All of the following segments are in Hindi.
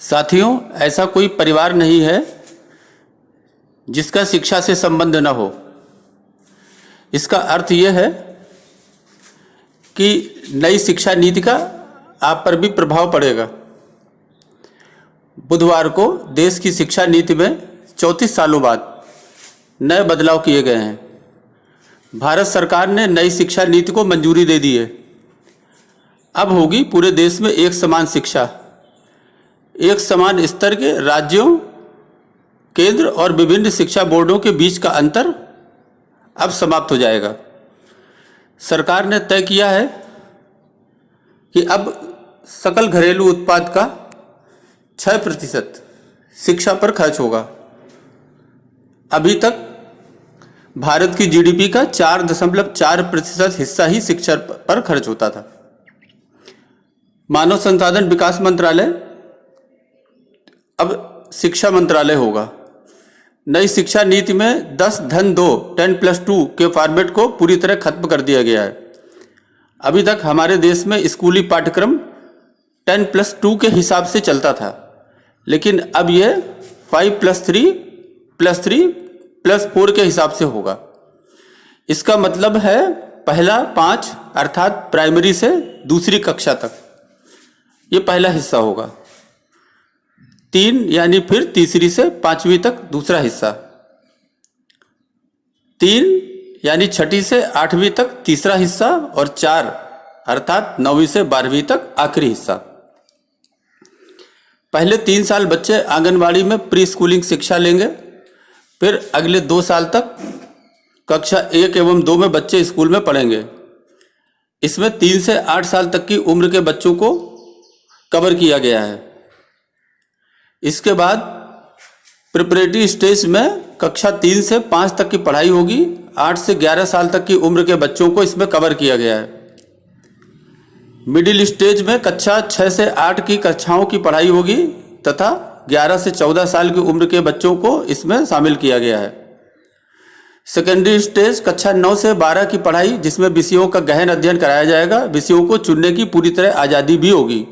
साथियों, ऐसा कोई परिवार नहीं है जिसका शिक्षा से संबंध न हो। इसका अर्थ यह है कि नई शिक्षा नीति का आप पर भी प्रभाव पड़ेगा। बुधवार को देश की शिक्षा नीति में 34 सालों बाद नए बदलाव किए गए हैं। भारत सरकार ने नई शिक्षा नीति को मंजूरी दे दी है। अब होगी पूरे देश में एक समान शिक्षा। एक समान स्तर के राज्यों, केंद्र और विभिन्न शिक्षा बोर्डों के बीच का अंतर अब समाप्त हो जाएगा। सरकार ने तय किया है कि अब सकल घरेलू उत्पाद का 6% शिक्षा पर खर्च होगा। अभी तक भारत की जीडीपी का 4.4% हिस्सा ही शिक्षा पर खर्च होता था। मानव संसाधन विकास मंत्रालय अब शिक्षा मंत्रालय होगा। नई शिक्षा नीति में 10-2 के फॉर्मेट को पूरी तरह खत्म कर दिया गया है। अभी तक हमारे देश में स्कूली पाठ्यक्रम 10+2 के हिसाब से चलता था, लेकिन अब यह 5+3+3+4 के हिसाब से होगा। इसका मतलब है पहला 5 अर्थात प्राइमरी से दूसरी कक्षा तक ये पहला हिस्सा होगा। 3 यानी फिर तीसरी से 5वीं तक दूसरा हिस्सा। 3 यानी 6ठी से 8वीं तक तीसरा हिस्सा और 4 अर्थात 9वीं से 12वीं तक आखिरी हिस्सा। पहले 3 साल बच्चे आंगनवाड़ी में प्री स्कूलिंग शिक्षा लेंगे। फिर अगले 2 साल तक कक्षा 1 एवं 2 में बच्चे स्कूल में पढ़ेंगे। इसमें 3 से 8 साल तक की उम्र के बच्चों को कवर किया गया है। इसके बाद प्रिपरेटरी स्टेज में कक्षा 3 से 5 तक की पढ़ाई होगी। 8 से 11 साल तक की उम्र के बच्चों को इसमें कवर किया गया है। मिडिल स्टेज में कक्षा 6 से 8 की कक्षाओं की पढ़ाई होगी तथा 11 से 14 साल की उम्र के बच्चों को इसमें शामिल किया गया है। सेकेंडरी स्टेज कक्षा 9 से 12 की पढ़ाई, जिसमें विषयों का गहन अध्ययन कराया जाएगा। विषयों को चुनने की पूरी तरह आज़ादी भी होगी।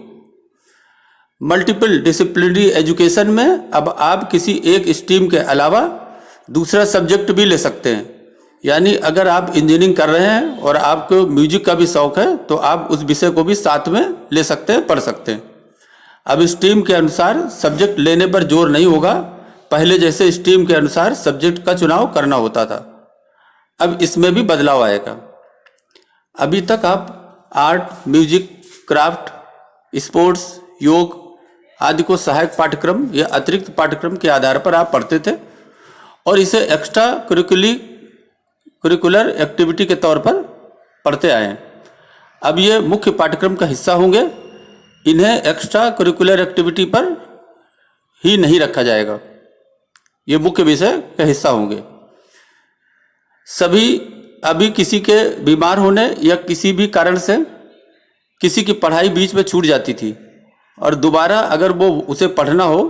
मल्टीपल डिसिप्लिनरी एजुकेशन में अब आप किसी एक स्ट्रीम के अलावा दूसरा सब्जेक्ट भी ले सकते हैं। यानी अगर आप इंजीनियरिंग कर रहे हैं और आपको म्यूजिक का भी शौक है तो आप उस विषय को भी साथ में ले सकते हैं, पढ़ सकते हैं। अब स्ट्रीम के अनुसार सब्जेक्ट लेने पर जोर नहीं होगा। पहले जैसे स्ट्रीम के अनुसार सब्जेक्ट का चुनाव करना होता था, अब इसमें भी बदलाव आएगा। अभी तक आप आर्ट, म्यूजिक, क्राफ्ट, स्पोर्ट्स, योग आदि को सहायक पाठ्यक्रम या अतिरिक्त पाठ्यक्रम के आधार पर आप पढ़ते थे और इसे एक्स्ट्रा करिकुलर एक्टिविटी के तौर पर पढ़ते आए हैं। अब ये मुख्य पाठ्यक्रम का हिस्सा होंगे। इन्हें एक्स्ट्रा करिकुलर एक्टिविटी पर ही नहीं रखा जाएगा, ये मुख्य विषय का हिस्सा होंगे। सभी अभी किसी के बीमार होने या किसी भी कारण से किसी की पढ़ाई बीच में छूट जाती थी और दोबारा अगर वो उसे पढ़ना हो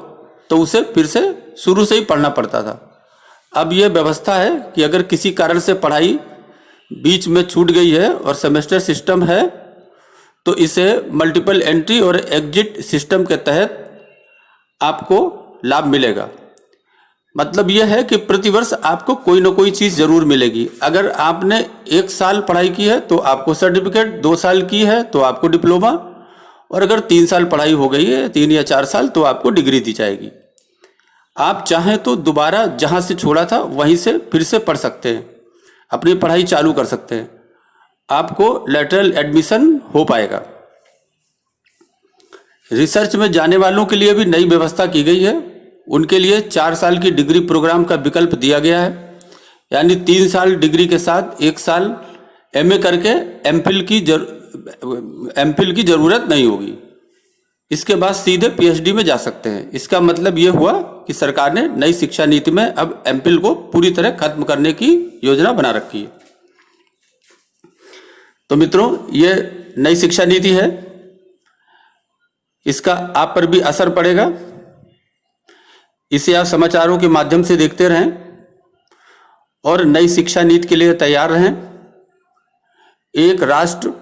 तो उसे फिर से शुरू से ही पढ़ना पड़ता था। अब ये व्यवस्था है कि अगर किसी कारण से पढ़ाई बीच में छूट गई है और सेमेस्टर सिस्टम है तो इसे मल्टीपल एंट्री और एग्जिट सिस्टम के तहत आपको लाभ मिलेगा। मतलब यह है कि प्रतिवर्ष आपको कोई ना कोई चीज़ जरूर मिलेगी। अगर आपने 1 साल पढ़ाई की है तो आपको सर्टिफिकेट, 2 साल की है तो आपको डिप्लोमा, और अगर 3 साल पढ़ाई हो गई है, 3 या 4 साल, तो आपको डिग्री दी जाएगी। आप चाहें तो दोबारा जहां से छोड़ा था वहीं से फिर से पढ़ सकते हैं, अपनी पढ़ाई चालू कर सकते हैं। आपको लेटरल एडमिशन हो पाएगा। रिसर्च में जाने वालों के लिए भी नई व्यवस्था की गई है। उनके लिए 4 साल की डिग्री प्रोग्राम का विकल्प दिया गया है। यानी 3 साल डिग्री के साथ 1 साल एमए करके एमफिल की जरूरत नहीं होगी। इसके बाद सीधे पीएचडी में जा सकते हैं। इसका मतलब ये हुआ कि सरकार ने नई शिक्षा नीति में अब एमफिल को पूरी तरह खत्म करने की योजना बना रखी है। तो मित्रों, ये नई शिक्षा नीति है, इसका आप पर भी असर पड़ेगा। इसे आप समाचारों के माध्यम से देखते रहें और नई शिक्षा नीति के लिए तैयार रहें। एक राष्ट्र,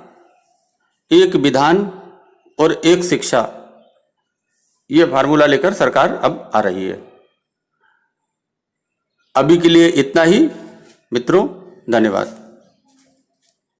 एक विधान और एक शिक्षा, ये फार्मूला लेकर सरकार अब आ रही है। अभी के लिए इतना ही मित्रों, धन्यवाद।